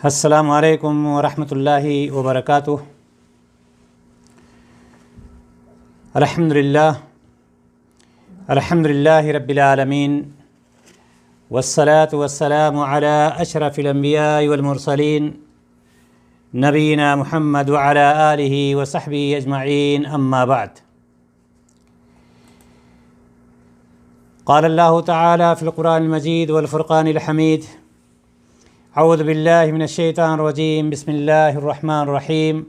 السلام علیکم ورحمۃ اللہ وبرکاتہ۔ الحمد للہ رب العالمین، والصلاة والسلام علی اشرف الانبیاء والمرسلین، نبینا محمد وعلی آلہ وصحبہ اجمعین، اما بعد۔ قال اللہ تعالی فی القرآن المجید والفرقان الحمید، اعوذ باللہ من الشیطان الرجیم، بسم اللہ الرحمن الرحیم۔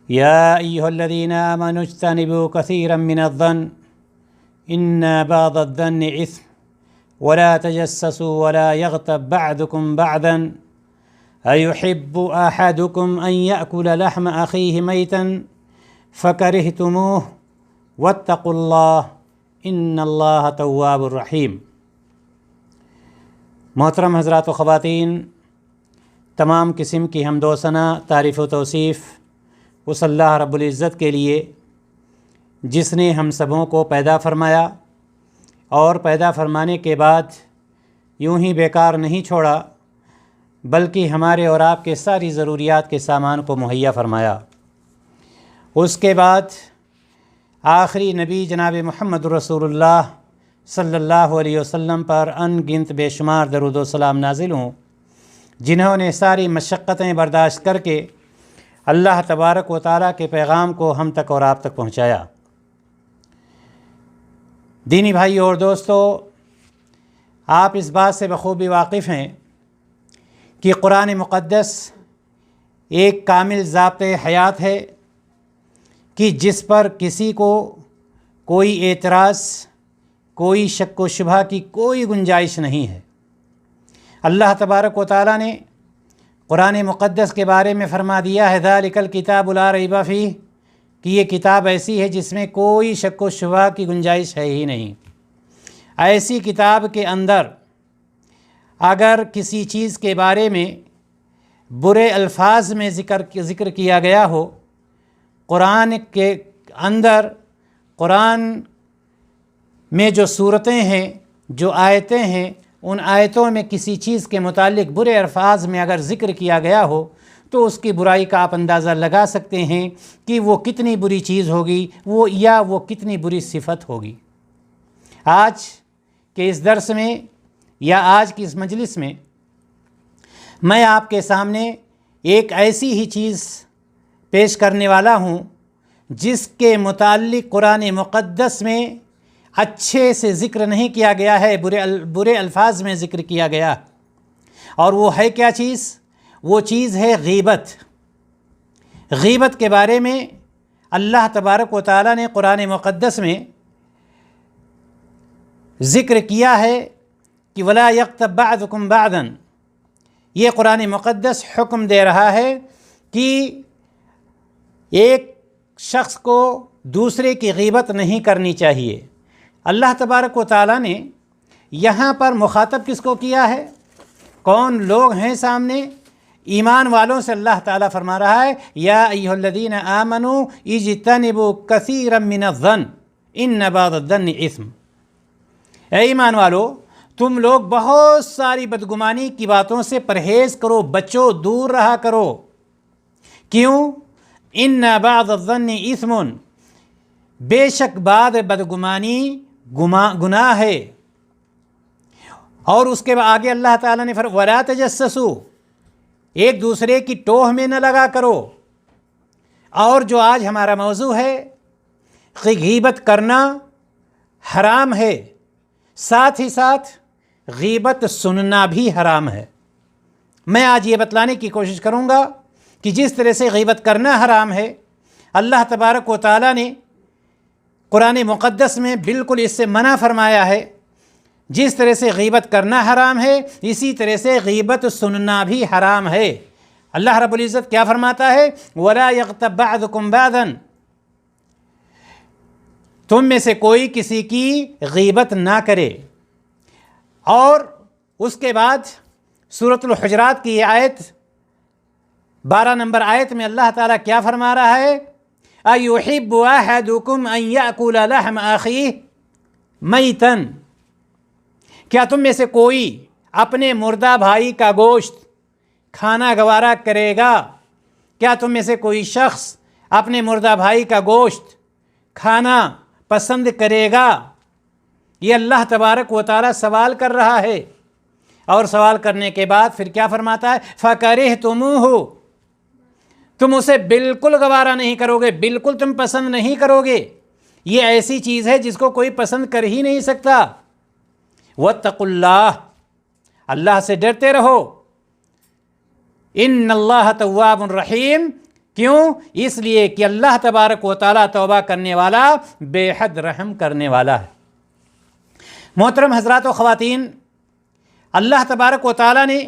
یا ایہا الذین آمنوا اجتنبوا کثیرا من الظن ان بعض الظن اثم ولا تجسسوا ولا یغتب بعضکم بعضا ایحب احدکم ان یأکل لحم اخیہ میتا فکرہتموہ واتقوا اللہ ان اللہ تواب الرحیم۔ محترم حضرات و خواتین، تمام قسم کی حمد و ثنا، تعریف و توصیف اس اللہ رب العزت کے لیے جس نے ہم سبوں کو پیدا فرمایا اور پیدا فرمانے کے بعد یوں ہی بیکار نہیں چھوڑا، بلکہ ہمارے اور آپ کے ساری ضروریات کے سامان کو مہیا فرمایا۔ اس کے بعد آخری نبی جناب محمد رسول اللہ صلی اللہ علیہ وسلم پر ان گنت بے شمار درود و سلام نازل ہوں، جنہوں نے ساری مشقتیں برداشت کر کے اللہ تبارک و تعالیٰ کے پیغام کو ہم تک اور آپ تک پہنچایا۔ دینی بھائی اور دوستو، آپ اس بات سے بخوبی واقف ہیں کہ قرآن مقدس ایک کامل ضابطۂ حیات ہے کہ جس پر کسی کو کوئی اعتراض، کوئی شک و شبہ کی کوئی گنجائش نہیں ہے۔ اللہ تبارک و تعالیٰ نے قرآن مقدس کے بارے میں فرما دیا ہے ذالک الکتاب لا ریب فیہ، کہ یہ کتاب ایسی ہے جس میں کوئی شک و شبہ کی گنجائش ہے ہی نہیں۔ ایسی کتاب کے اندر اگر کسی چیز کے بارے میں برے الفاظ میں ذکر کیا گیا ہو، قرآن کے اندر، قرآن میں جو صورتیں ہیں، جو آیتیں ہیں، ان آیتوں میں کسی چیز کے متعلق برے الفاظ میں اگر ذکر کیا گیا ہو تو اس کی برائی کا آپ اندازہ لگا سکتے ہیں کہ وہ کتنی بری چیز ہوگی، وہ کتنی بری صفت ہوگی۔ آج کے اس درس میں یا آج کی اس مجلس میں میں آپ کے سامنے ایک ایسی ہی چیز پیش کرنے والا ہوں جس کے متعلق قرآن مقدس میں اچھے سے ذکر نہیں کیا گیا ہے، برے الفاظ میں ذکر کیا گیا۔ اور وہ ہے کیا چیز؟ وہ چیز ہے غیبت۔ غیبت کے بارے میں اللہ تبارک و تعالیٰ نے قرآن مقدس میں ذکر کیا ہے کہ ولا یغتب بعضکم بعضا۔ یہ قرآن مقدس حکم دے رہا ہے کہ ایک شخص کو دوسرے کی غیبت نہیں کرنی چاہیے۔ اللہ تبارک و تعالیٰ نے یہاں پر مخاطب کس کو کیا ہے؟ کون لوگ ہیں سامنے؟ ایمان والوں سے اللہ تعالیٰ فرما رہا ہے یا ایھا الذین آمنوا اجتنبوا کثیرا من الظن ان بعض الظن اثم۔ اے ایمان والو، تم لوگ بہت ساری بدگمانی کی باتوں سے پرہیز کرو، بچو، دور رہا کرو۔ کیوں؟ ان بعض الظن اثم، بے شک بعض بدگمانی گناہ ہے۔ اور اس کے بعد آگے اللہ تعالیٰ نے فرمایا ولا تجسسوا، ایک دوسرے کی ٹوہ میں نہ لگا کرو۔ اور جو آج ہمارا موضوع ہے کہ غیبت کرنا حرام ہے، ساتھ ہی ساتھ غیبت سننا بھی حرام ہے۔ میں آج یہ بتلانے کی کوشش کروں گا کہ جس طرح سے غیبت کرنا حرام ہے، اللہ تبارک و تعالیٰ نے قرآن مقدس میں بالکل اس سے منع فرمایا ہے۔ جس طرح سے غیبت کرنا حرام ہے، اسی طرح سے غیبت سننا بھی حرام ہے۔ اللہ رب العزت کیا فرماتا ہے؟ وَلَا يَغْتَبْ بَعْضُكُمْ بَعْضًا، تم میں سے کوئی کسی کی غیبت نہ کرے۔ اور اس کے بعد سورۃ الحجرات کی یہ آیت 12 نمبر آیت میں اللہ تعالیٰ کیا فرما رہا ہے؟ أَيُحِبُّ أَحَدُكُمْ أَن يَأْكُلَ لَحْمَ أَخِيهِ مَيْتًا، کیا تم میں سے کوئی اپنے مردہ بھائی کا گوشت کھانا گوارا کرے گا؟ کیا تم میں سے کوئی شخص اپنے مردہ بھائی کا گوشت کھانا پسند کرے گا؟ یہ اللہ تبارک و تعالیٰ سوال کر رہا ہے، اور سوال کرنے کے بعد پھر کیا فرماتا ہے؟ فَكَرِهْتُمُوهُ، تم اسے بالکل گوارا نہیں کرو گے، بالکل تم پسند نہیں کرو گے۔ یہ ایسی چیز ہے جس کو کوئی پسند کر ہی نہیں سکتا۔ وَاتَّقُوا اللَّهَ، اللہ سے ڈرتے رہو۔ ان اللہ تواب الرحیم، کیوں؟ اس لیے کہ اللہ تبارک و تعالیٰ توبہ کرنے والا، بے حد رحم کرنے والا ہے۔ محترم حضرات و خواتین، اللہ تبارک و تعالیٰ نے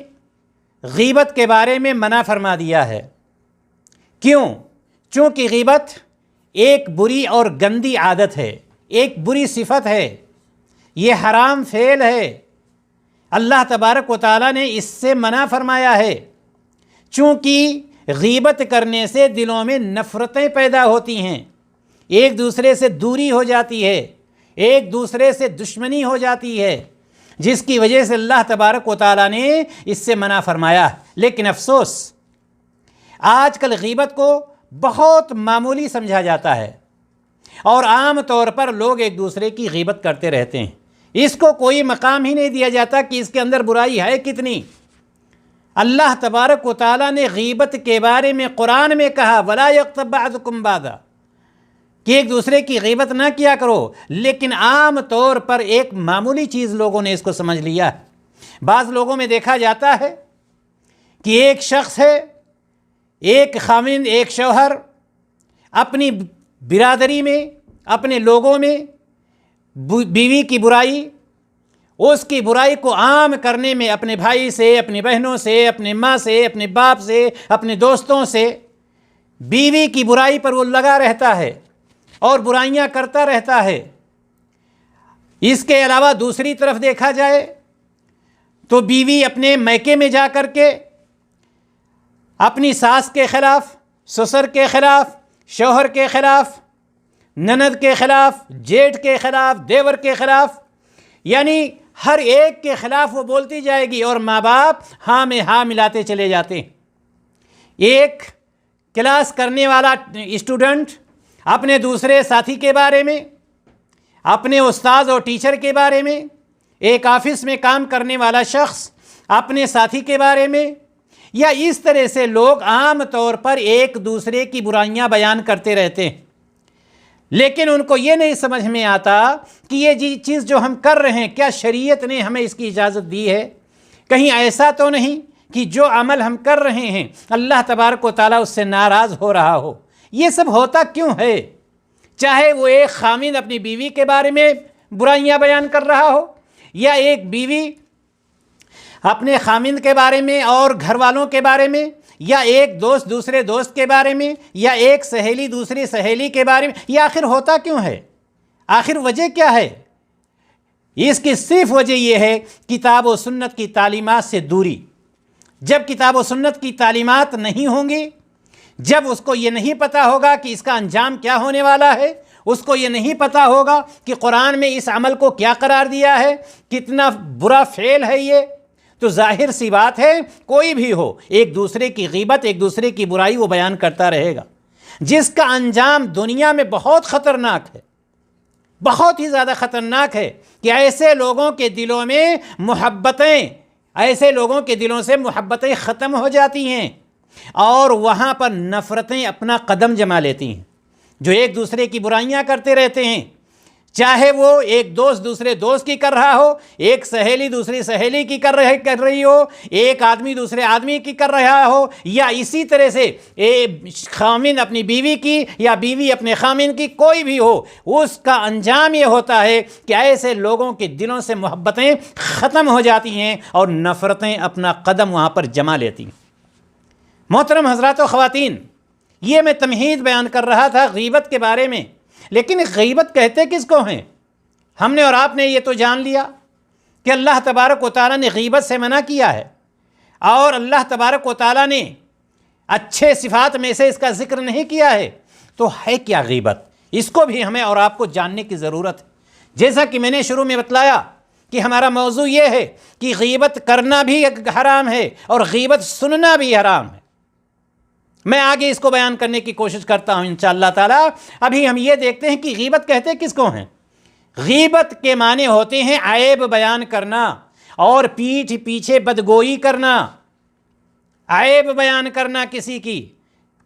غیبت کے بارے میں منع فرما دیا ہے۔ کیوں؟ چونکہ غیبت ایک بری اور گندی عادت ہے، ایک بری صفت ہے، یہ حرام فعل ہے۔ اللہ تبارک و تعالیٰ نے اس سے منع فرمایا ہے، چونکہ غیبت کرنے سے دلوں میں نفرتیں پیدا ہوتی ہیں، ایک دوسرے سے دوری ہو جاتی ہے، ایک دوسرے سے دشمنی ہو جاتی ہے، جس کی وجہ سے اللہ تبارک و تعالیٰ نے اس سے منع فرمایا۔ لیکن افسوس، آج کل غیبت کو بہت معمولی سمجھا جاتا ہے، اور عام طور پر لوگ ایک دوسرے کی غیبت کرتے رہتے ہیں، اس کو کوئی مقام ہی نہیں دیا جاتا کہ اس کے اندر برائی ہے کتنی۔ اللہ تبارک و تعالیٰ نے غیبت کے بارے میں قرآن میں کہا وَلَا يَغْتَبْ بَعْضُكُمْ بَعْضًا، کہ ایک دوسرے کی غیبت نہ کیا کرو، لیکن عام طور پر ایک معمولی چیز لوگوں نے اس کو سمجھ لیا ہے۔ بعض لوگوں میں دیکھا جاتا ہے کہ ایک شخص ہے، ایک خاوند، ایک شوہر، اپنی برادری میں، اپنے لوگوں میں بیوی کی برائی، اس کی برائی کو عام کرنے میں اپنے بھائی سے، اپنی بہنوں سے، اپنے ماں سے، اپنے باپ سے، اپنے دوستوں سے بیوی کی برائی پر وہ لگا رہتا ہے اور برائیاں کرتا رہتا ہے۔ اس کے علاوہ دوسری طرف دیکھا جائے تو بیوی اپنے میکے میں جا کر کے اپنی ساس کے خلاف، سسر کے خلاف، شوہر کے خلاف، نند کے خلاف، جیٹھ کے خلاف، دیور کے خلاف، یعنی ہر ایک کے خلاف وہ بولتی جائے گی، اور ماں باپ ہاں میں ہاں ملاتے چلے جاتے ہیں۔ ایک کلاس کرنے والا اسٹوڈنٹ اپنے دوسرے ساتھی کے بارے میں، اپنے استاد اور ٹیچر کے بارے میں، ایک آفس میں کام کرنے والا شخص اپنے ساتھی کے بارے میں، یا اس طرح سے لوگ عام طور پر ایک دوسرے کی برائیاں بیان کرتے رہتے ہیں، لیکن ان کو یہ نہیں سمجھ میں آتا کہ یہ چیز جو ہم کر رہے ہیں، کیا شریعت نے ہمیں اس کی اجازت دی ہے؟ کہیں ایسا تو نہیں کہ جو عمل ہم کر رہے ہیں اللہ تبارک و تعالیٰ اس سے ناراض ہو رہا ہو؟ یہ سب ہوتا کیوں ہے؟ چاہے وہ ایک خاوند اپنی بیوی کے بارے میں برائیاں بیان کر رہا ہو، یا ایک بیوی اپنے خاوند کے بارے میں اور گھر والوں کے بارے میں، یا ایک دوست دوسرے دوست کے بارے میں، یا ایک سہیلی دوسری سہیلی کے بارے میں۔ یہ آخر ہوتا کیوں ہے؟ آخر وجہ کیا ہے؟ اس کی صرف وجہ یہ ہے کتاب و سنت کی تعلیمات سے دوری۔ جب کتاب و سنت کی تعلیمات نہیں ہوں گی، جب اس کو یہ نہیں پتہ ہوگا کہ اس کا انجام کیا ہونے والا ہے، اس کو یہ نہیں پتہ ہوگا کہ قرآن میں اس عمل کو کیا قرار دیا ہے، کتنا برا فعل ہے یہ، تو ظاہر سی بات ہے کوئی بھی ہو ایک دوسرے کی غیبت، ایک دوسرے کی برائی وہ بیان کرتا رہے گا، جس کا انجام دنیا میں بہت خطرناک ہے، بہت ہی زیادہ خطرناک ہے، کہ ایسے لوگوں کے دلوں میں محبتیں، ایسے لوگوں کے دلوں سے محبتیں ختم ہو جاتی ہیں، اور وہاں پر نفرتیں اپنا قدم جما لیتی ہیں۔ جو ایک دوسرے کی برائیاں کرتے رہتے ہیں، چاہے وہ ایک دوست دوسرے دوست کی کر رہا ہو، ایک سہیلی دوسری سہیلی کی کر رہی ہو، ایک آدمی دوسرے آدمی کی کر رہا ہو، یا اسی طرح سے خاوند اپنی بیوی کی یا بیوی اپنے خاوند کی، کوئی بھی ہو، اس کا انجام یہ ہوتا ہے کہ ایسے لوگوں کے دلوں سے محبتیں ختم ہو جاتی ہیں اور نفرتیں اپنا قدم وہاں پر جما لیتی ہیں۔ محترم حضرات و خواتین، یہ میں تمہید بیان کر رہا تھا غیبت کے بارے میں، لیکن غیبت کہتے کس کو ہیں؟ ہم نے اور آپ نے یہ تو جان لیا کہ اللہ تبارک و تعالیٰ نے غیبت سے منع کیا ہے، اور اللہ تبارک و تعالیٰ نے اچھے صفات میں سے اس کا ذکر نہیں کیا ہے، تو ہے کیا غیبت؟ اس کو بھی ہمیں اور آپ کو جاننے کی ضرورت ہے۔ جیسا کہ میں نے شروع میں بتلایا کہ ہمارا موضوع یہ ہے کہ غیبت کرنا بھی حرام ہے اور غیبت سننا بھی حرام ہے۔ میں آگے اس کو بیان کرنے کی کوشش کرتا ہوں انشاءاللہ تعالی۔ ابھی ہم یہ دیکھتے ہیں کہ غیبت کہتے کس کو ہیں۔ غیبت کے معنی ہوتے ہیں عیب بیان کرنا اور پیٹھ پیچھے بدگوئی کرنا، عیب بیان کرنا کسی کی،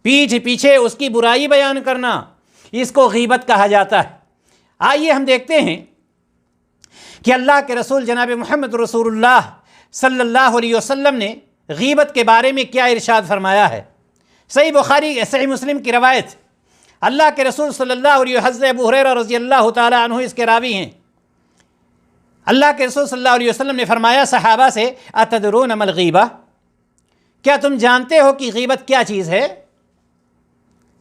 پیٹھ پیچھے اس کی برائی بیان کرنا، اس کو غیبت کہا جاتا ہے۔ آئیے ہم دیکھتے ہیں کہ اللہ کے رسول جناب محمد رسول اللہ صلی اللہ علیہ وسلم نے غیبت کے بارے میں کیا ارشاد فرمایا ہے۔ صحیح بخاری صحیح مسلم کی روایت، اللہ کے رسول صلی اللہ علیہ وسلم، حضرت ابو ہریرہ رضی اللہ تعالی عنہ اس کے راوی ہیں، اللہ کے رسول صلی اللہ علیہ وسلم نے فرمایا صحابہ سے، اتدرون ما الغیبہ، کیا تم جانتے ہو کہ غیبت کیا چیز ہے؟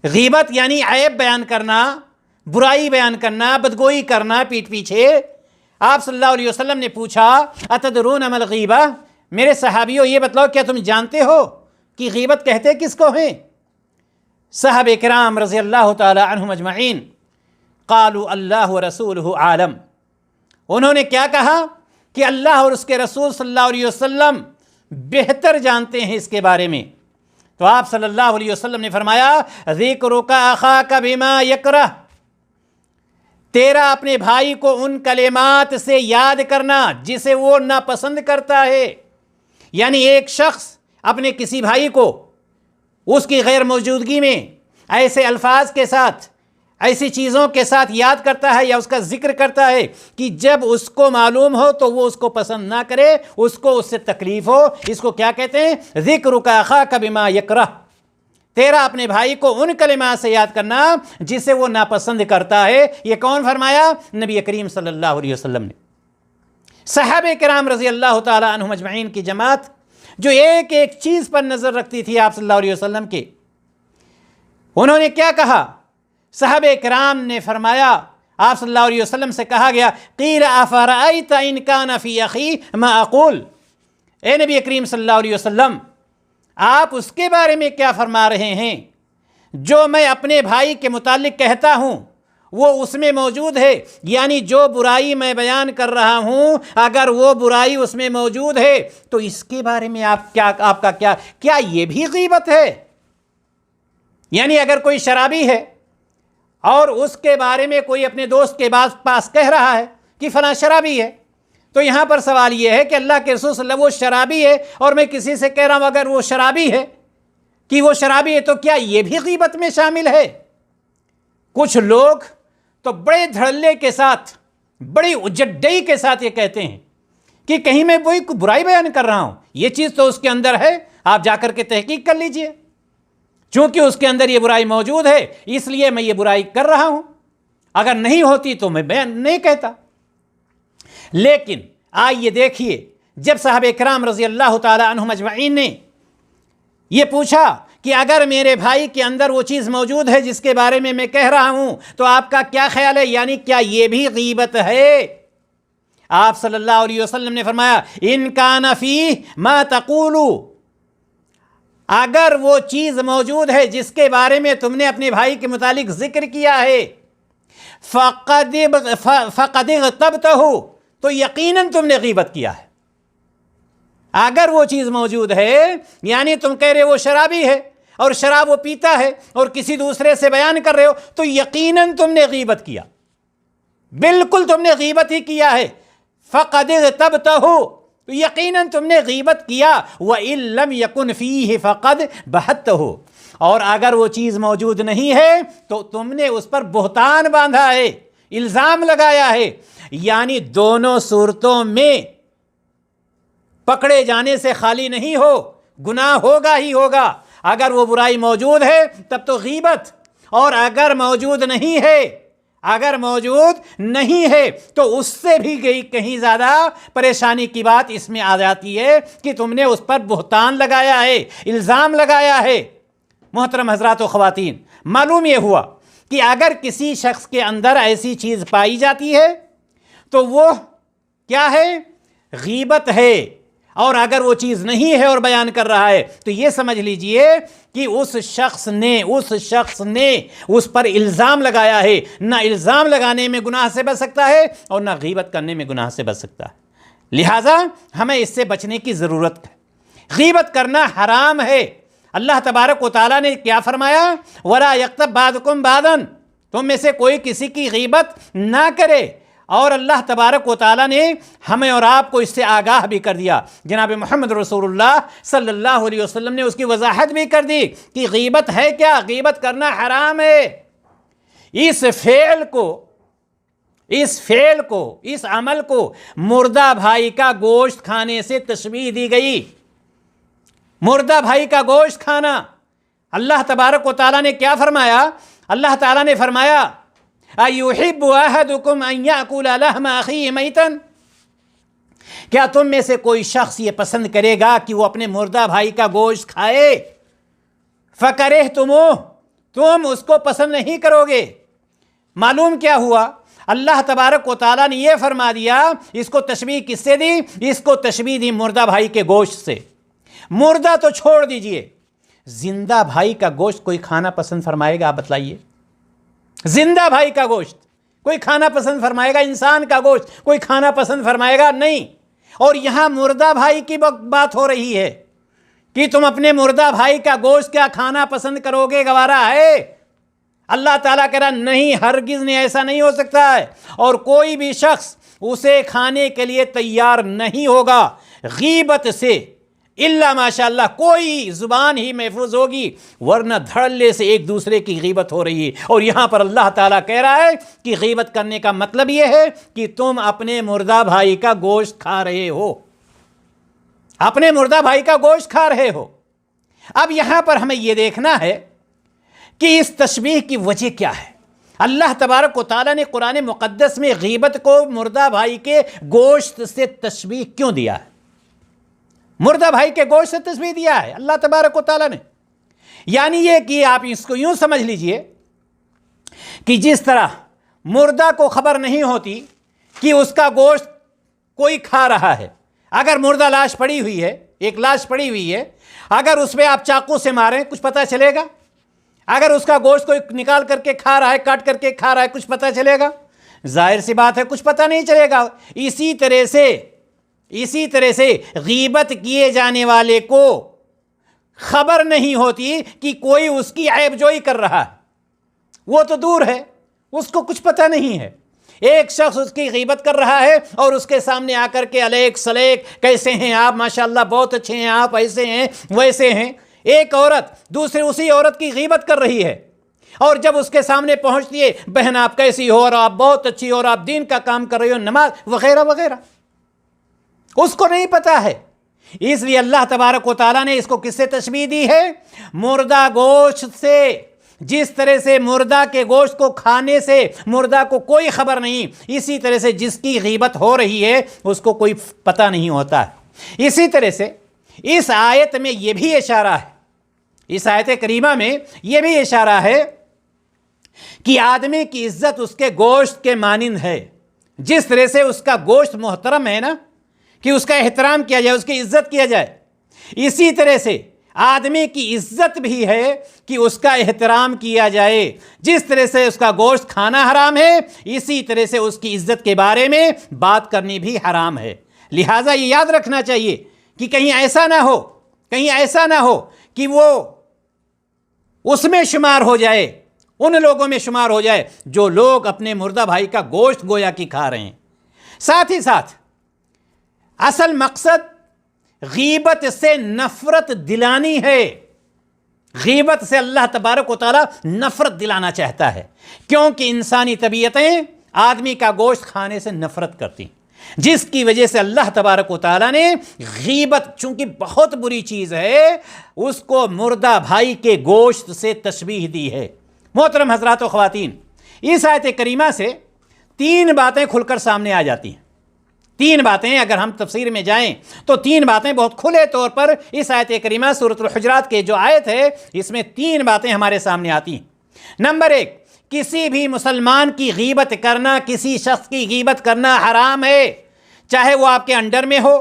غیبت یعنی عیب بیان کرنا، برائی بیان کرنا، بدگوئی کرنا پیٹھ پیچھے۔ آپ صلی اللہ علیہ وسلم نے پوچھا اتدرون ما الغیبہ، میرے صحابیوں یہ بتلاؤ کیا تم جانتے ہو کہ غیبت کہتے کس کو ہیں؟ صحابہ کرام رضی اللہ تعالی عنہم اجمعین قالوا اللہ ورسولہ عالم، انہوں نے کیا کہا کہ اللہ اور اس کے رسول صلی اللہ علیہ وسلم بہتر جانتے ہیں اس کے بارے میں۔ تو آپ صلی اللہ علیہ وسلم نے فرمایا ذکرک اخاک بما یکرہ، تیرا اپنے بھائی کو ان کلمات سے یاد کرنا جسے وہ ناپسند کرتا ہے۔ یعنی ایک شخص اپنے کسی بھائی کو اس کی غیر موجودگی میں ایسے الفاظ کے ساتھ، ایسی چیزوں کے ساتھ یاد کرتا ہے یا اس کا ذکر کرتا ہے کہ جب اس کو معلوم ہو تو وہ اس کو پسند نہ کرے، اس کو اس سے تکلیف ہو، اس کو کیا کہتے ہیں؟ ذکرک اخاک بما یکرہ، تیرا اپنے بھائی کو ان کلمات سے یاد کرنا جسے وہ ناپسند کرتا ہے۔ یہ کون فرمایا؟ نبی کریم صلی اللہ علیہ وسلم نے۔ صحابہ کرام رضی اللہ تعالی عنہم اجمعین کی جماعت جو ایک ایک چیز پر نظر رکھتی تھی آپ صلی اللہ علیہ وسلم کے، انہوں نے کیا کہا؟ صحابہ کرام نے فرمایا، آپ صلی اللہ علیہ وسلم سے کہا گیا قیل افرأیت ان کان فی اخی ما اقول، اے نبی کریم صلی اللہ علیہ وسلم آپ اس کے بارے میں کیا فرما رہے ہیں جو میں اپنے بھائی کے متعلق کہتا ہوں وہ اس میں موجود ہے؟ یعنی جو برائی میں بیان کر رہا ہوں اگر وہ برائی اس میں موجود ہے تو اس کے بارے میں آپ کا کیا یہ بھی غیبت ہے؟ یعنی اگر کوئی شرابی ہے اور اس کے بارے میں کوئی اپنے دوست کے پاس کہہ رہا ہے کہ فلاں شرابی ہے، تو یہاں پر سوال یہ ہے کہ اللہ کے رسول صلی اللہ علیہ وسلم وہ شرابی ہے اور میں کسی سے کہہ رہا ہوں اگر وہ شرابی ہے کہ وہ شرابی ہے تو کیا یہ بھی غیبت میں شامل ہے؟ کچھ لوگ تو بڑے دھڑلے کے ساتھ، بڑی اجڈئی کے ساتھ یہ کہتے ہیں کہ کہیں میں کوئی برائی بیان کر رہا ہوں، یہ چیز تو اس کے اندر ہے، آپ جا کر کے تحقیق کر لیجئے، چونکہ اس کے اندر یہ برائی موجود ہے اس لیے میں یہ برائی کر رہا ہوں، اگر نہیں ہوتی تو میں بیان نہیں کہتا۔ لیکن آئیے دیکھیے، جب صحابہ کرام رضی اللہ تعالی عنہم اجمعین نے یہ پوچھا کہ اگر میرے بھائی کے اندر وہ چیز موجود ہے جس کے بارے میں میں کہہ رہا ہوں تو آپ کا کیا خیال ہے؟ یعنی کیا یہ بھی غیبت ہے؟ آپ صلی اللہ علیہ وسلم نے فرمایا ان کان فیہ ما تقول، اگر وہ چیز موجود ہے جس کے بارے میں تم نے اپنے بھائی کے متعلق ذکر کیا ہے فقد اغتبتہ، تو یقیناً تم نے غیبت کیا ہے۔ اگر وہ چیز موجود ہے یعنی تم کہہ رہے وہ شرابی ہے اور شراب وہ پیتا ہے اور کسی دوسرے سے بیان کر رہے ہو تو یقیناً تم نے غیبت کیا، بالکل تم نے غیبت ہی کیا ہے۔ فقد اغتبتہ، تو یقیناً تم نے غیبت کیا۔ وَإِن لَمْ يَكُنْ فِيهِ فَقَدْ بَهَتَّهُ، اور اگر وہ چیز موجود نہیں ہے تو تم نے اس پر بہتان باندھا ہے، الزام لگایا ہے۔ یعنی دونوں صورتوں میں پکڑے جانے سے خالی نہیں ہو، گناہ ہوگا ہی ہوگا۔ اگر وہ برائی موجود ہے تب تو غیبت، اور اگر موجود نہیں ہے تو اس سے بھی کہیں زیادہ پریشانی کی بات اس میں آ جاتی ہے کہ تم نے اس پر بہتان لگایا ہے، الزام لگایا ہے۔ محترم حضرات و خواتین، معلوم یہ ہوا کہ اگر کسی شخص کے اندر ایسی چیز پائی جاتی ہے تو وہ کیا ہے؟ غیبت ہے، اور اگر وہ چیز نہیں ہے اور بیان کر رہا ہے تو یہ سمجھ لیجئے کہ اس شخص نے اس پر الزام لگایا ہے۔ نہ الزام لگانے میں گناہ سے بچ سکتا ہے اور نہ غیبت کرنے میں گناہ سے بچ سکتا ہے۔ لہٰذا ہمیں اس سے بچنے کی ضرورت ہے۔ غیبت کرنا حرام ہے۔ اللہ تبارک و تعالیٰ نے کیا فرمایا؟ وَلَا يَغْتَبْ بَعْضُكُمْ بَعْضًا، تم میں سے کوئی کسی کی غیبت نہ کرے۔ اور اللہ تبارک و تعالیٰ نے ہمیں اور آپ کو اس سے آگاہ بھی کر دیا۔ جناب محمد رسول اللہ صلی اللہ علیہ وسلم نے اس کی وضاحت بھی کر دی کہ غیبت ہے کیا؟ غیبت کرنا حرام ہے۔ اس فعل کو، اس عمل کو مردہ بھائی کا گوشت کھانے سے تشبیہ دی گئی۔ مردہ بھائی کا گوشت کھانا، اللہ تبارک و تعالیٰ نے کیا فرمایا؟ اللہ تعالیٰ نے فرمایا أَيُحِبُّ أَحَدُكُمْ أَن يَأْكُلَ لَحْمَ أَخِيهِ مَيْتًا، کیا تم میں سے کوئی شخص یہ پسند کرے گا کہ وہ اپنے مردہ بھائی کا گوشت کھائے؟ فَكَرِهْتُمُوهُ، تم اس کو پسند نہیں کرو گے۔ معلوم کیا ہوا؟ اللہ تبارک و تعالیٰ نے یہ فرما دیا، اس کو تشبیہ کس سے دی؟ اس کو تشبیہ دی مردہ بھائی کے گوشت سے۔ مردہ تو چھوڑ دیجئے، زندہ بھائی کا گوشت کوئی کھانا پسند فرمائے گا؟ آپ بتلائیے۔ زندہ بھائی کا گوشت کوئی کھانا پسند فرمائے گا؟ انسان کا گوشت کوئی کھانا پسند فرمائے گا؟ نہیں۔ اور یہاں مردہ بھائی کی بات ہو رہی ہے کہ تم اپنے مردہ بھائی کا گوشت کیا کھانا پسند کرو گے؟ گوارا ہے؟ اللہ تعالیٰ کہہ رہا نہیں، ہرگز نہیں، ایسا نہیں ہو سکتا ہے، اور کوئی بھی شخص اسے کھانے کے لیے تیار نہیں ہوگا غیبت سے، الا ماشاء اللہ کوئی زبان ہی محفوظ ہوگی، ورنہ دھڑلے سے ایک دوسرے کی غیبت ہو رہی ہے۔ اور یہاں پر اللہ تعالیٰ کہہ رہا ہے کہ غیبت کرنے کا مطلب یہ ہے کہ تم اپنے مردہ بھائی کا گوشت کھا رہے ہو، اپنے مردہ بھائی کا گوشت کھا رہے ہو۔ اب یہاں پر ہمیں یہ دیکھنا ہے کہ اس تشبیہ کی وجہ کیا ہے۔ اللہ تبارک و تعالیٰ نے قرآن مقدس میں غیبت کو مردہ بھائی کے گوشت سے تشبیہ کیوں دیا ہے؟ مردہ بھائی کے گوشت سے تشبیہ دیا ہے اللہ تبارک و تعالیٰ نے، یعنی یہ کہ آپ اس کو یوں سمجھ لیجئے کہ جس طرح مردہ کو خبر نہیں ہوتی کہ اس کا گوشت کوئی کھا رہا ہے، اگر مردہ لاش پڑی ہوئی ہے، ایک لاش پڑی ہوئی ہے، اگر اس پہ آپ چاقو سے ماریں کچھ پتہ چلے گا؟ اگر اس کا گوشت کوئی نکال کر کے کھا رہا ہے، کاٹ کر کے کھا رہا ہے، کچھ پتہ چلے گا؟ ظاہر سی بات ہے کچھ پتہ نہیں چلے گا۔ اسی طرح سے غیبت کیے جانے والے کو خبر نہیں ہوتی کہ کوئی اس کی عیب جوئی کر رہا ہے، وہ تو دور ہے، اس کو کچھ پتہ نہیں ہے۔ ایک شخص اس کی غیبت کر رہا ہے اور اس کے سامنے آ کر کے علیک سلیک، کیسے ہیں آپ، ماشاءاللہ بہت اچھے ہیں آپ، ایسے ہیں ویسے ہیں۔ ایک عورت دوسرے اسی عورت کی غیبت کر رہی ہے، اور جب اس کے سامنے پہنچتی ہے، بہن آپ کیسی ہو، اور آپ بہت اچھی ہو، اور آپ دین کا کام کر رہی ہو، نماز وغیرہ وغیرہ، اس کو نہیں پتا ہے۔ اس لیے اللہ تبارک و تعالیٰ نے اس کو کس سے تشبیہ دی ہے؟ مردہ گوشت سے۔ جس طرح سے مردہ کے گوشت کو کھانے سے مردہ کو کوئی خبر نہیں، اسی طرح سے جس کی غیبت ہو رہی ہے اس کو کوئی پتہ نہیں ہوتا ہے۔ اسی طرح سے اس آیت میں یہ بھی اشارہ ہے، اس آیت کریمہ میں یہ بھی اشارہ ہے کہ آدمی کی عزت اس کے گوشت کے مانند ہے۔ جس طرح سے اس کا گوشت محترم ہے نا، کہ اس کا احترام کیا جائے، اس کی عزت کیا جائے، اسی طرح سے آدمی کی عزت بھی ہے کہ اس کا احترام کیا جائے۔ جس طرح سے اس کا گوشت کھانا حرام ہے، اسی طرح سے اس کی عزت کے بارے میں بات کرنی بھی حرام ہے۔ لہٰذا یہ یاد رکھنا چاہیے کہ کہیں ایسا نہ ہو کہ وہ اس میں شمار ہو جائے، ان لوگوں میں شمار ہو جائے جو لوگ اپنے مردہ بھائی کا گوشت گویا کہ کھا رہے ہیں۔ ساتھ ہی ساتھ اصل مقصد غیبت سے نفرت دلانی ہے۔ غیبت سے اللہ تبارک و تعالیٰ نفرت دلانا چاہتا ہے، کیونکہ انسانی طبیعتیں آدمی کا گوشت کھانے سے نفرت کرتی، جس کی وجہ سے اللہ تبارک و تعالیٰ نے غیبت چونکہ بہت بری چیز ہے، اس کو مردہ بھائی کے گوشت سے تشبیہ دی ہے۔ محترم حضرات و خواتین، اس آیت کریمہ سے تین باتیں کھل کر سامنے آ جاتی ہیں۔ تین باتیں اگر ہم تفسیر میں جائیں تو تین باتیں بہت کھلے طور پر اس آیت کریمہ سورۃ الحجرات کے جو آیت ہے اس میں تین باتیں ہمارے سامنے آتی ہیں۔ نمبر ایک، کسی بھی مسلمان کی غیبت کرنا، کسی شخص کی غیبت کرنا حرام ہے، چاہے وہ آپ کے انڈر میں ہو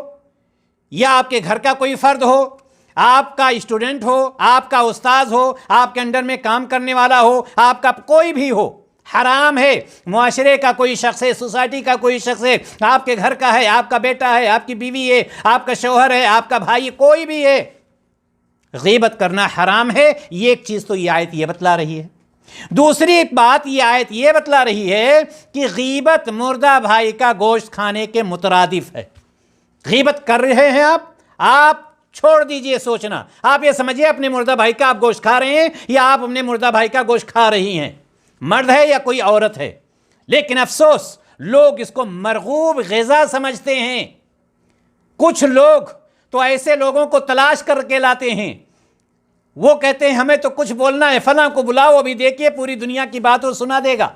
یا آپ کے گھر کا کوئی فرد ہو، آپ کا اسٹوڈنٹ ہو، آپ کا استاذ ہو، آپ کے انڈر میں کام کرنے والا ہو، آپ کا کوئی بھی ہو، حرام ہے۔ معاشرے کا کوئی شخص ہے، سوسائٹی کا کوئی شخص ہے، آپ کے گھر کا ہے، آپ کا بیٹا ہے، آپ کی بیوی ہے، آپ کا شوہر ہے، آپ کا بھائی، کوئی بھی ہے، غیبت کرنا حرام ہے۔ یہ ایک چیز تو یہ آیت یہ بتلا رہی ہے۔ دوسری بات یہ آیت یہ بتلا رہی ہے کہ غیبت مردہ بھائی کا گوشت کھانے کے مترادف ہے۔ غیبت کر رہے ہیں آپ چھوڑ دیجئے سوچنا، آپ یہ سمجھیے اپنے مردہ بھائی کا آپ گوشت کھا رہے ہیں یا آپ اپنے مردہ بھائی کا گوشت کھا رہی ہیں، مرد ہے یا کوئی عورت ہے۔ لیکن افسوس لوگ اس کو مرغوب غذا سمجھتے ہیں۔ کچھ لوگ تو ایسے لوگوں کو تلاش کر کے لاتے ہیں، وہ کہتے ہیں ہمیں تو کچھ بولنا ہے، فلاں کو بلاؤ، ابھی دیکھیے پوری دنیا کی بات وہ سنا دے گا۔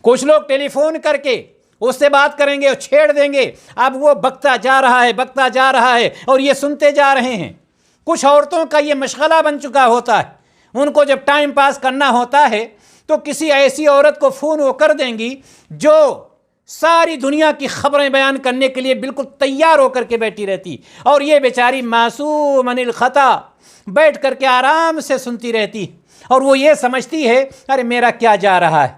کچھ لوگ ٹیلی فون کر کے اس سے بات کریں گے اور چھیڑ دیں گے، اب وہ بکتا جا رہا ہے اور یہ سنتے جا رہے ہیں۔ کچھ عورتوں کا یہ مشغلہ بن چکا ہوتا ہے، ان کو جب ٹائم پاس کرنا ہوتا ہے تو کسی ایسی عورت کو فون وہ کر دیں گی جو ساری دنیا کی خبریں بیان کرنے کے لیے بالکل تیار ہو کر کے بیٹھی رہتی، اور یہ بیچاری معصوم عن الخطا بیٹھ کر کے آرام سے سنتی رہتی، اور وہ یہ سمجھتی ہے ارے میرا کیا جا رہا ہے،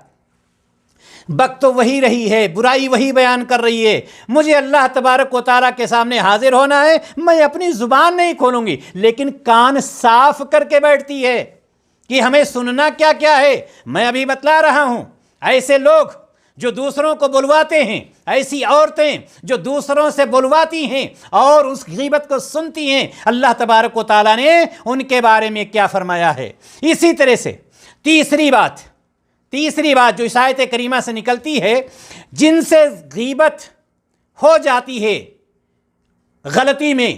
بک تو وہی رہی ہے، برائی وہی بیان کر رہی ہے، مجھے اللہ تبارک و تعالیٰ کے سامنے حاضر ہونا ہے، میں اپنی زبان نہیں کھولوں گی، لیکن کان صاف کر کے بیٹھتی ہے کہ ہمیں سننا کیا کیا ہے۔ میں ابھی بتلا رہا ہوں، ایسے لوگ جو دوسروں کو بلواتے ہیں، ایسی عورتیں جو دوسروں سے بلواتی ہیں اور اس غیبت کو سنتی ہیں، اللہ تبارک و تعالیٰ نے ان کے بارے میں کیا فرمایا ہے۔ اسی طرح سے تیسری بات جو اس آیت کریمہ سے نکلتی ہے، جن سے غیبت ہو جاتی ہے غلطی میں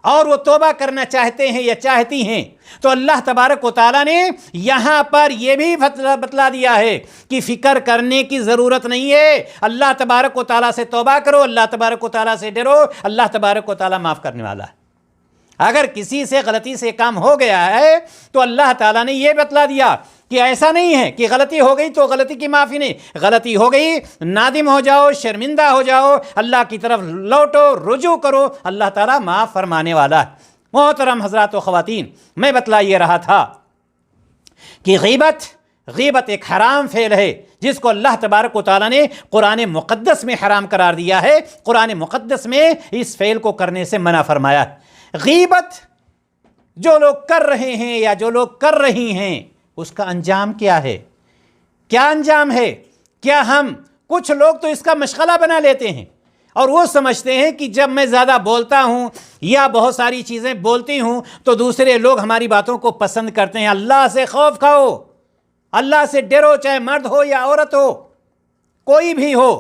اور وہ توبہ کرنا چاہتے ہیں یا چاہتی ہیں، تو اللہ تبارک و تعالیٰ نے یہاں پر یہ بھی بتلا دیا ہے کہ فکر کرنے کی ضرورت نہیں ہے، اللہ تبارک و تعالیٰ سے توبہ کرو، اللہ تبارک و تعالیٰ سے ڈرو، اللہ تبارک و تعالیٰ معاف کرنے والا ہے۔ اگر کسی سے غلطی سے کام ہو گیا ہے تو اللہ تعالیٰ نے یہ بتلا دیا کہ ایسا نہیں ہے کہ غلطی ہو گئی تو غلطی کی معافی نہیں، غلطی ہو گئی نادم ہو جاؤ، شرمندہ ہو جاؤ، اللہ کی طرف لوٹو، رجوع کرو، اللہ تعالیٰ معاف فرمانے والا ہے۔ محترم حضرات و خواتین، میں بتلا یہ رہا تھا کہ غیبت ایک حرام فعل ہے جس کو اللہ تبارک و تعالیٰ نے قرآن مقدس میں حرام قرار دیا ہے، قرآن مقدس میں اس فعل کو کرنے سے منع فرمایا ہے۔ غیبت جو لوگ کر رہے ہیں یا جو لوگ کر رہی ہیں، اس کا انجام کیا ہے؟ کیا انجام ہے؟ کیا ہم کچھ لوگ تو اس کا مشغلہ بنا لیتے ہیں اور وہ سمجھتے ہیں کہ جب میں زیادہ بولتا ہوں یا بہت ساری چیزیں بولتی ہوں تو دوسرے لوگ ہماری باتوں کو پسند کرتے ہیں۔ اللہ سے خوف کھاؤ، اللہ سے ڈرو، چاہے مرد ہو یا عورت ہو، کوئی بھی ہو۔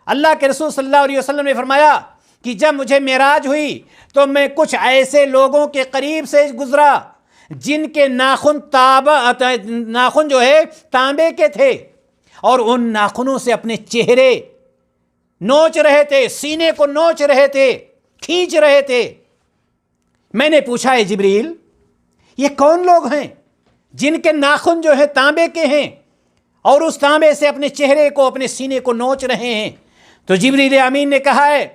اللہ کے رسول صلی اللہ علیہ وسلم نے فرمایا کہ جب مجھے معراج ہوئی تو میں کچھ ایسے لوگوں کے قریب سے گزرا جن کے ناخن جو ہے تانبے کے تھے، اور ان ناخنوں سے اپنے چہرے نوچ رہے تھے، سینے کو نوچ رہے تھے، کھینچ رہے تھے۔ میں نے پوچھا اے جبریل، یہ کون لوگ ہیں جن کے ناخن جو ہے تانبے کے ہیں اور اس تانبے سے اپنے چہرے کو، اپنے سینے کو نوچ رہے ہیں؟ تو جبریل امین نے کہا ہے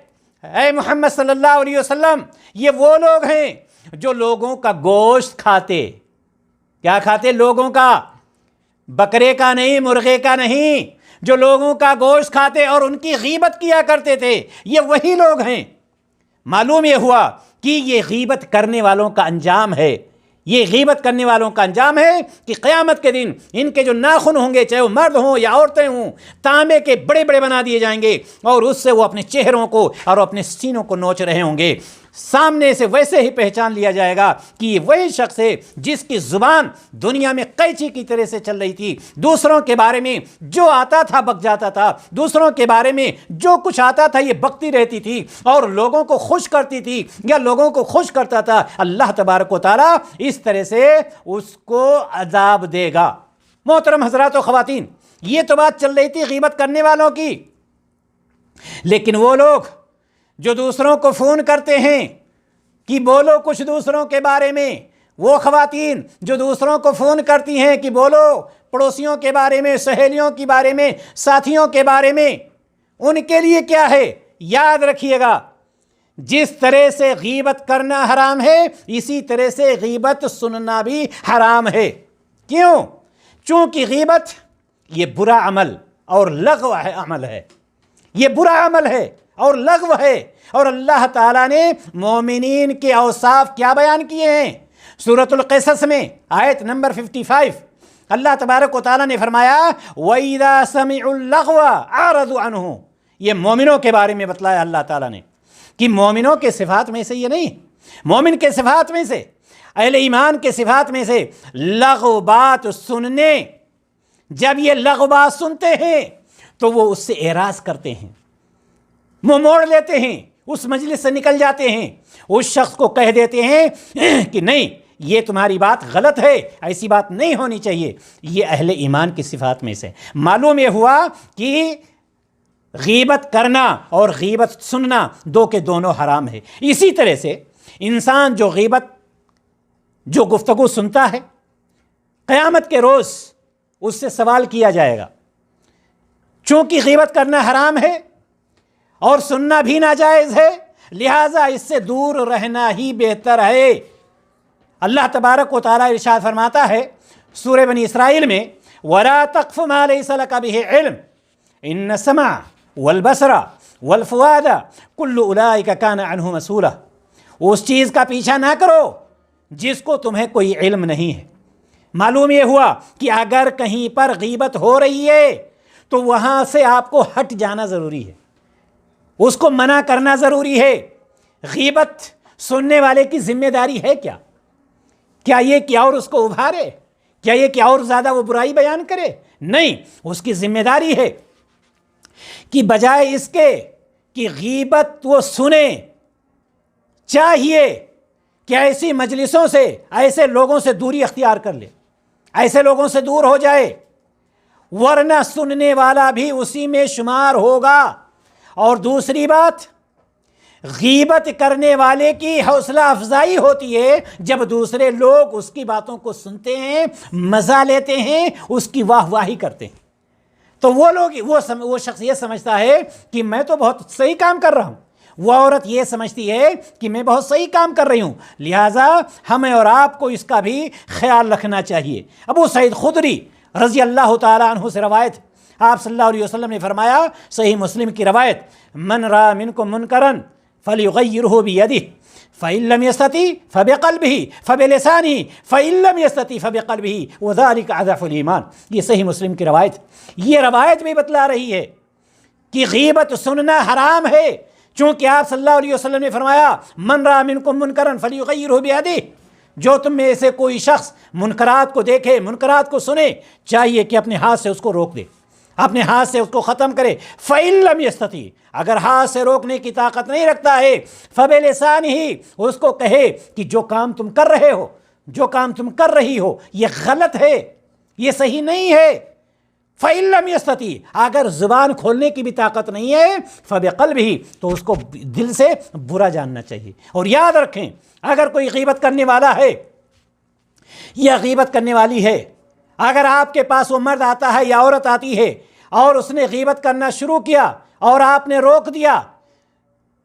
اے محمد صلی اللہ علیہ وسلم، یہ وہ لوگ ہیں جو لوگوں کا گوشت کھاتے۔ کیا کھاتے؟ لوگوں کا، بکرے کا نہیں، مرغے کا نہیں، جو لوگوں کا گوشت کھاتے اور ان کی غیبت کیا کرتے تھے، یہ وہی لوگ ہیں۔ معلوم یہ ہوا کہ یہ غیبت کرنے والوں کا انجام ہے، یہ غیبت کرنے والوں کا انجام ہے کہ قیامت کے دن ان کے جو ناخن ہوں گے، چاہے وہ مرد ہوں یا عورتیں ہوں، تانبے کے بڑے بڑے بنا دیے جائیں گے اور اس سے وہ اپنے چہروں کو اور اپنے سینوں کو نوچ رہے ہوں گے۔ سامنے سے ویسے ہی پہچان لیا جائے گا کہ یہ وہی شخص ہے جس کی زبان دنیا میں قینچی کی طرح سے چل رہی تھی، دوسروں کے بارے میں جو آتا تھا بک جاتا تھا، دوسروں کے بارے میں جو کچھ آتا تھا یہ بکتی رہتی تھی اور لوگوں کو خوش کرتی تھی یا لوگوں کو خوش کرتا تھا۔ اللہ تبارک و تعالیٰ اس طرح سے اس کو عذاب دے گا۔ محترم حضرات و خواتین، یہ تو بات چل رہی تھی غیبت کرنے والوں کی، لیکن وہ لوگ جو دوسروں کو فون کرتے ہیں کہ بولو کچھ دوسروں کے بارے میں، وہ خواتین جو دوسروں کو فون کرتی ہیں کہ بولو پڑوسیوں کے بارے میں، سہیلیوں کے بارے میں، ساتھیوں کے بارے میں، ان کے لیے کیا ہے؟ یاد رکھیے گا، جس طرح سے غیبت کرنا حرام ہے اسی طرح سے غیبت سننا بھی حرام ہے۔ کیوں؟ چونکہ یہ برا عمل اور لغو عمل ہے، یہ برا عمل ہے اور لغو ہے۔ اور اللہ تعالیٰ نے مومنین کے اوصاف کیا بیان کیے ہیں؟ سورۃ القصص میں آیت نمبر 55 اللہ تبارک و تعالیٰ نے فرمایا وَإِذَا سَمِعُوا اللَّغْوَ أَعْرَضُوا عَنْهُ۔ یہ مومنوں کے بارے میں بتلایا اللہ تعالیٰ نے کہ مومنوں کے صفات میں سے یہ نہیں، مومن کے صفات میں سے، اہل ایمان کے صفات میں سے لغو بات سننے، جب یہ لغو بات سنتے ہیں تو وہ اس سے اعراض کرتے ہیں، منہ موڑ لیتے ہیں، اس مجلس سے نکل جاتے ہیں، اس شخص کو کہہ دیتے ہیں کہ نہیں یہ تمہاری بات غلط ہے، ایسی بات نہیں ہونی چاہیے۔ یہ اہل ایمان کی صفات میں سے معلوم یہ ہوا کہ غیبت کرنا اور غیبت سننا دو کے دونوں حرام ہے۔ اسی طرح سے انسان جو گفتگو سنتا ہے، قیامت کے روز اس سے سوال کیا جائے گا، چونکہ غیبت کرنا حرام ہے اور سننا بھی ناجائز ہے، لہٰذا اس سے دور رہنا ہی بہتر ہے۔ اللہ تبارک و تعالیٰ ارشاد فرماتا ہے سورہ بنی اسرائیل میں وَلَا تَقْفُ مَا لَيْسَ لَكَ بِهِ عِلْمٌ إِنَّ السَّمْعَ وَالْبَصَرَ وَالْفُؤَادَ كُلُّ أُولَٰئِكَ كَانَ عَنْهُ مسئولا۔ اس چیز کا پیچھا نہ کرو جس کو تمہیں کوئی علم نہیں ہے۔ معلوم یہ ہوا کہ اگر کہیں پر غیبت ہو رہی ہے تو وہاں سے آپ کو ہٹ جانا ضروری ہے، اس کو منع کرنا ضروری ہے۔ غیبت سننے والے کی ذمہ داری ہے کیا یہ کہ اور اس کو ابھارے؟ کیا یہ کہ اور زیادہ وہ برائی بیان کرے؟ نہیں، اس کی ذمہ داری ہے کہ بجائے اس کے کہ غیبت وہ سنے، چاہیے کہ ایسی مجلسوں سے، ایسے لوگوں سے دوری اختیار کر لے، ایسے لوگوں سے دور ہو جائے، ورنہ سننے والا بھی اسی میں شمار ہوگا۔ اور دوسری بات، غیبت کرنے والے کی حوصلہ افزائی ہوتی ہے جب دوسرے لوگ اس کی باتوں کو سنتے ہیں، مزہ لیتے ہیں، اس کی واہ واہی کرتے ہیں، تو وہ شخص یہ سمجھتا ہے کہ میں تو بہت صحیح کام کر رہا ہوں، وہ عورت یہ سمجھتی ہے کہ میں بہت صحیح کام کر رہی ہوں۔ لہٰذا ہمیں اور آپ کو اس کا بھی خیال رکھنا چاہیے۔ ابو سعید خدری رضی اللہ تعالیٰ عنہ سے روایت، آپ صلی اللہ علیہ وسلم نے فرمایا، صحیح مسلم کی روایت، من را منکم منکرا فلیغیرہ بیدہ فإن لم یستطع فبقلبہ فبلسانہ فإن لم یستطع فبقلبہ وذلک اضعف الایمان۔ یہ صحیح مسلم کی روایت، یہ روایت بھی بتلا رہی ہے کہ غیبت سننا حرام ہے، چونکہ آپ صلی اللہ علیہ وسلم نے فرمایا من را منکم منکرا فلیغیرہ بیدہ، جو تم میں سے کوئی شخص منکرات کو دیکھے، منکرات کو سنے، چاہیے کہ اپنے ہاتھ سے اس کو روک دے، اپنے ہاتھ سے اس کو ختم کرے۔ فَإِن لَمْ يَسْتَطِعْ، اگر ہاتھ سے روکنے کی طاقت نہیں رکھتا ہے، فَبِلِسَانِهِ، اس کو کہے کہ جو کام تم کر رہے ہو، جو کام تم کر رہی ہو یہ غلط ہے، یہ صحیح نہیں ہے۔ فَإِن لَمْ يَسْتَطِعْ، اگر زبان کھولنے کی بھی طاقت نہیں ہے، فَبِقَلْبِهِ، تو اس کو دل سے برا جاننا چاہیے۔ اور یاد رکھیں، اگر کوئی غیبت کرنے والا ہے یا غیبت کرنے والی ہے، اگر آپ کے پاس وہ مرد آتا ہے یا عورت آتی ہے اور اس نے غیبت کرنا شروع کیا اور آپ نے روک دیا،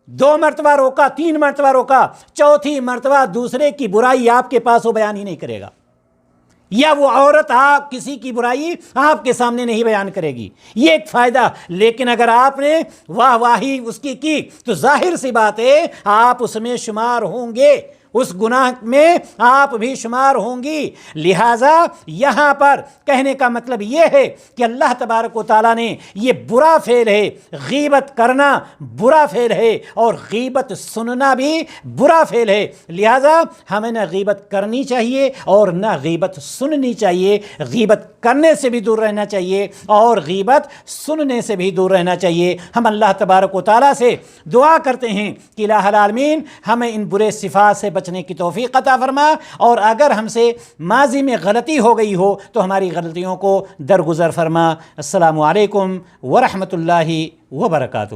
2 مرتبہ روکا، 3 مرتبہ روکا، چوتھی مرتبہ دوسرے کی برائی آپ کے پاس وہ بیان ہی نہیں کرے گا، یا وہ عورت آپ کسی کی برائی آپ کے سامنے نہیں بیان کرے گی، یہ ایک فائدہ۔ لیکن اگر آپ نے واہ واہی اس کی تو ظاہر سی بات ہے آپ اس میں شمار ہوں گے، اس گناہ میں آپ بھی شمار ہوں گی۔ لہٰذا یہاں پر کہنے کا مطلب یہ ہے کہ اللہ تبارک و تعالیٰ نے یہ برا فعل ہے، غیبت کرنا برا فعل ہے اور غیبت سننا بھی برا فعل ہے، لہٰذا ہمیں نہ غیبت کرنی چاہیے اور نہ غیبت سننی چاہیے۔ غیبت کرنے سے بھی دور رہنا چاہیے اور غیبت سننے سے بھی دور رہنا چاہیے۔ ہم اللہ تبارک و تعالیٰ سے دعا کرتے ہیں کہ الہ العالمین ہمیں ان برے صفات سے بچنے کی توفیق عطا فرما، اور اگر ہم سے ماضی میں غلطی ہو گئی ہو تو ہماری غلطیوں کو درگزر فرما۔ السلام علیکم ورحمۃ اللہ وبرکاتہ۔